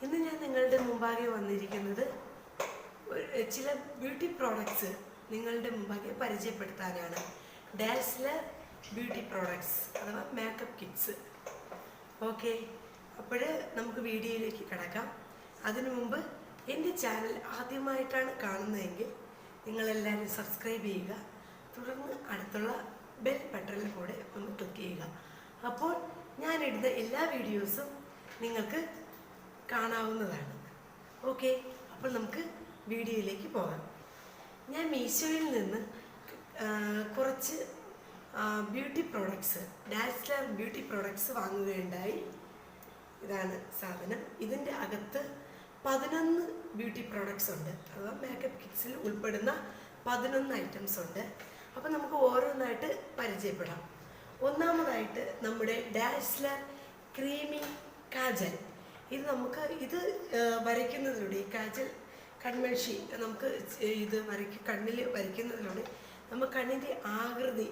ഇന്ന് ഞാൻ നിങ്ങളുടെ മുമ്പാകെ വന്നിരിക്കുന്നത് ചില ബ്യൂട്ടി പ്രോഡക്ട്സ് നിങ്ങളുടെ മുമ്പാകെ പരിചയപ്പെടുത്താനാണ്. ഡാസ്ലർ ബ്യൂട്ടി പ്രോഡക്ട്സ് അഥവാ മേക്കപ്പ് കിറ്റ്സ്. ഓക്കെ, അപ്പോൾ നമുക്ക് വീഡിയോയിലേക്ക് കിടക്കാം. അതിനു മുമ്പ് എൻ്റെ ചാനൽ ആദ്യമായിട്ടാണ് കാണുന്നതെങ്കിൽ നിങ്ങളെല്ലാവരും സബ്സ്ക്രൈബ് ചെയ്യുക. തുടർന്ന് അടുത്തുള്ള ബെൽ ബട്ടണിൽ കൂടെ ഒന്ന് ക്ലിക്ക് ചെയ്യുക. അപ്പോൾ ഞാനിടുന്ന എല്ലാ വീഡിയോസും നിങ്ങൾക്ക് കാണാവുന്നതാണ്. ഓക്കെ, അപ്പോൾ നമുക്ക് വീഡിയോയിലേക്ക് പോകാം. ഞാൻ മീഷോയിൽ നിന്ന് കുറച്ച് beauty products, Dazzler beauty products വാങ്ങുകയുണ്ടായി. ഇതാണ് സാധനം. ഇതിൻ്റെ അകത്ത് 11 ബ്യൂട്ടി പ്രോഡക്ട്സ് ഉണ്ട്. അഥവാ മേക്കപ്പ് കിറ്റ്സിൽ ഉൾപ്പെടുന്ന 11 ഐറ്റംസ് ഉണ്ട്. അപ്പോൾ നമുക്ക് ഓരോന്നായിട്ട് പരിചയപ്പെടാം. ഒന്നാമതായിട്ട് നമ്മുടെ ഡാസ്ലർ ക്രീമി കാജൽ. ഇത് വരയ്ക്കുന്നതിലൂടെ, ഈ കാജൽ കൺമഷി നമുക്ക് കണ്ണിൽ വരയ്ക്കുന്നതിലൂടെ നമുക്ക് കണ്ണിൻ്റെ ആകൃതി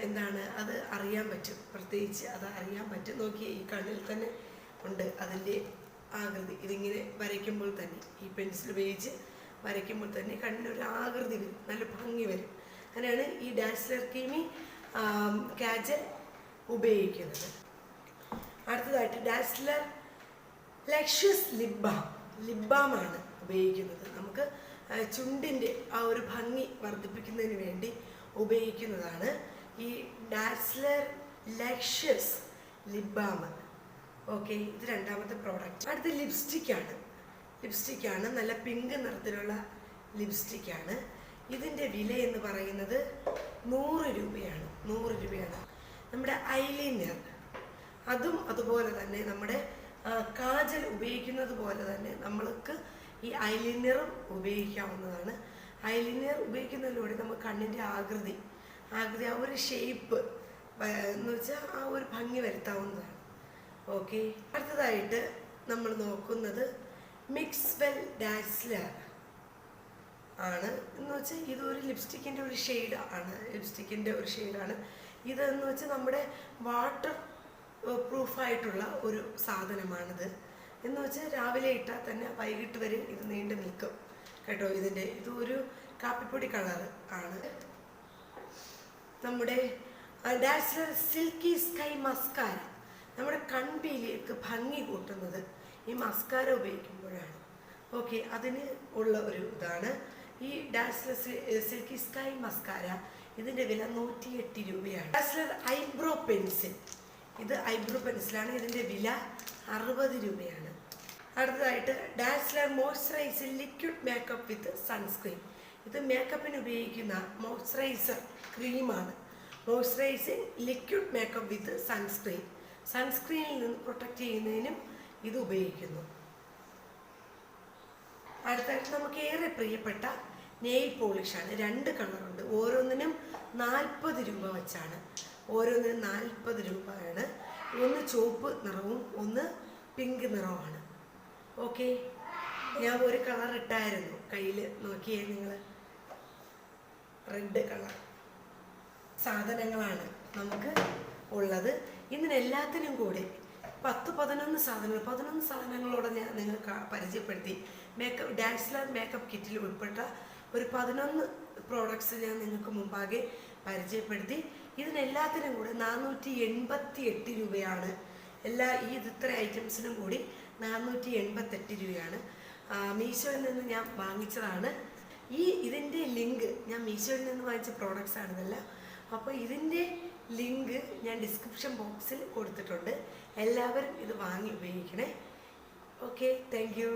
എന്താണ് അത് അറിയാൻ പറ്റും. പ്രത്യേകിച്ച് അത് അറിയാൻ പറ്റും. നോക്കിയേ, ഈ കണ്ണിൽ തന്നെ ഉണ്ട് അതിൻ്റെ ആകൃതി. ഇതിങ്ങനെ വരയ്ക്കുമ്പോൾ തന്നെ, ഈ പെൻസിൽ ഉപയോഗിച്ച് വരയ്ക്കുമ്പോൾ തന്നെ കണ്ണിനൊരു ആകൃതി വരും, നല്ല ഭംഗി വരും. അങ്ങനെയാണ് ഈ ഡാസ്ലർ ക്രീമി കാജൽ ഉപയോഗിക്കുന്നത്. അടുത്തതായിട്ട് ഡാസ്ലർ ലക്ഷ്യസ് ലിബാമാണ് ഉപയോഗിക്കുന്നത്. നമുക്ക് ചുണ്ടിൻ്റെ ആ ഒരു ഭംഗി വർദ്ധിപ്പിക്കുന്നതിന് വേണ്ടി ഉപയോഗിക്കുന്നതാണ് ഈ ഡാസ്ലർ ലക്ഷ്യസ് ലിബാം. ഓക്കെ, ഇത് രണ്ടാമത്തെ പ്രോഡക്റ്റ്. അടുത്ത ലിപ്സ്റ്റിക്കാണ്. നല്ല പിങ്ക് നിറത്തിലുള്ള ലിപ്സ്റ്റിക്കാണ്. ഇതിൻ്റെ വില എന്ന് പറയുന്നത് 100 രൂപയാണ്. നമ്മുടെ ഐലൈനർ, അതും അതുപോലെ തന്നെ നമ്മുടെ കാജൽ ഉപയോഗിക്കുന്നത് പോലെ തന്നെ നമ്മൾക്ക് ഈ ഐലൈനറും ഉപയോഗിക്കാവുന്നതാണ്. ഐലൈനർ ഉപയോഗിക്കുന്നതിലൂടെ നമുക്ക് കണ്ണിൻ്റെ ആകൃതി ആ ഒരു ഷേപ്പ് എന്ന് വെച്ചാൽ ആ ഒരു ഭംഗി വരുത്താവുന്നതാണ്. ഓക്കെ, അടുത്തതായിട്ട് നമ്മൾ നോക്കുന്നത് മിക്സ്വെൽ ഡാസ്ലർ ആണ്. എന്ന് വെച്ചാൽ ഇതൊരു ലിപ്സ്റ്റിക്കിൻ്റെ ഒരു ഷെയ്ഡാണ്. ഇതെന്ന് വെച്ചാൽ നമ്മുടെ വാട്ടർ പ്രൂഫായിട്ടുള്ള ഒരു സാധനമാണിത്. എന്ന് വെച്ചാൽ രാവിലെ ഇട്ടാൽ തന്നെ വൈകിട്ട് വരെ ഇത് നീണ്ടു നിൽക്കും കേട്ടോ. ഇതൊരു കാപ്പിപ്പൊടി കളർ ആണ്. നമ്മുടെ ഡാസ്ലർ സിൽക്കി സ്കൈ മസ്കാര. നമ്മുടെ കൺപീലിക്ക് ഭംഗി കൂട്ടുന്നത് ഈ മസ്കാര ഉപയോഗിക്കുമ്പോഴാണ്. ഓക്കെ, അതിന് ഉള്ള ഒരു ഇതാണ് ഈ ഡാസ്ലർ സിൽക്കി സ്കൈ മസ്കാര. ഇതിൻ്റെ വില 108 രൂപയാണ്. Dazzler eyebrow pencil. ഇത് ഐബ്രോ പെൻസിലാണ്. ഇതിൻ്റെ വില 60 രൂപയാണ്. അടുത്തതായിട്ട് ഡാസ്ലർ മോയ്സ്ചറൈസർ ലിക്വിഡ് മേക്കപ്പ് വിത്ത് സൺസ്ക്രീൻ. ഇത് മേക്കപ്പിന് ഉപയോഗിക്കുന്ന മോയ്സ്ചറൈസർ ക്രീമാണ്. മോയ്സ്ചറൈസിങ് ലിക്വിഡ് മേക്കപ്പ് വിത്ത് സൺസ്ക്രീൻ. സൺസ്ക്രീനിൽ നിന്ന് പ്രൊട്ടക്റ്റ് ചെയ്യുന്നതിനും ഇത് ഉപയോഗിക്കുന്നു. അടുത്തായിട്ട് നമുക്ക് ഏറെ പ്രിയപ്പെട്ട നെയിൽ പോളിഷാണ്. 2 കളറുണ്ട്. ഓരോന്നിനും 40 രൂപ വെച്ചാണ്. ഓരോന്നിനും 40 രൂപയാണ്. ഒന്ന് ചുവപ്പ് നിറവും ഒന്ന് പിങ്ക് നിറവുമാണ്. ഓക്കെ, ഞാൻ ഒരു കളർ ഇട്ടായിരുന്നു കയ്യിൽ. നോക്കിയേ നിങ്ങൾ, റെഡ് കളർ സാധനങ്ങളാണ് നമുക്ക് ഉള്ളത്. ഇതിനെല്ലാത്തിനും കൂടെ 11 സാധനങ്ങളോടെ ഞാൻ നിങ്ങൾക്ക് പരിചയപ്പെടുത്തി. ഡാസ്ലർ മേക്കപ്പ് കിറ്റിൽ ഉൾപ്പെട്ട ഒരു 11 പ്രോഡക്ട്സ് ഞാൻ നിങ്ങൾക്ക് മുമ്പാകെ പരിചയപ്പെടുത്തി. ഇതിനെല്ലാത്തിനും കൂടെ 488 രൂപയാണ്. ഇത്ര ഐറ്റംസിനും കൂടി 488 രൂപയാണ്. മീഷോയിൽ നിന്ന് ഞാൻ വാങ്ങിച്ചതാണ്. ഇതിൻ്റെ ലിങ്ക്, ഞാൻ മീഷോയിൽ നിന്ന് വാങ്ങിച്ച പ്രോഡക്ട്സ് ആണിതെല്ലാം. അപ്പോൾ ഇതിൻ്റെ ലിങ്ക് ഞാൻ ഡിസ്ക്രിപ്ഷൻ ബോക്സിൽ കൊടുത്തിട്ടുണ്ട്. എല്ലാവരും ഇത് വാങ്ങി ഉപയോഗിക്കണേ. Okay, thank you.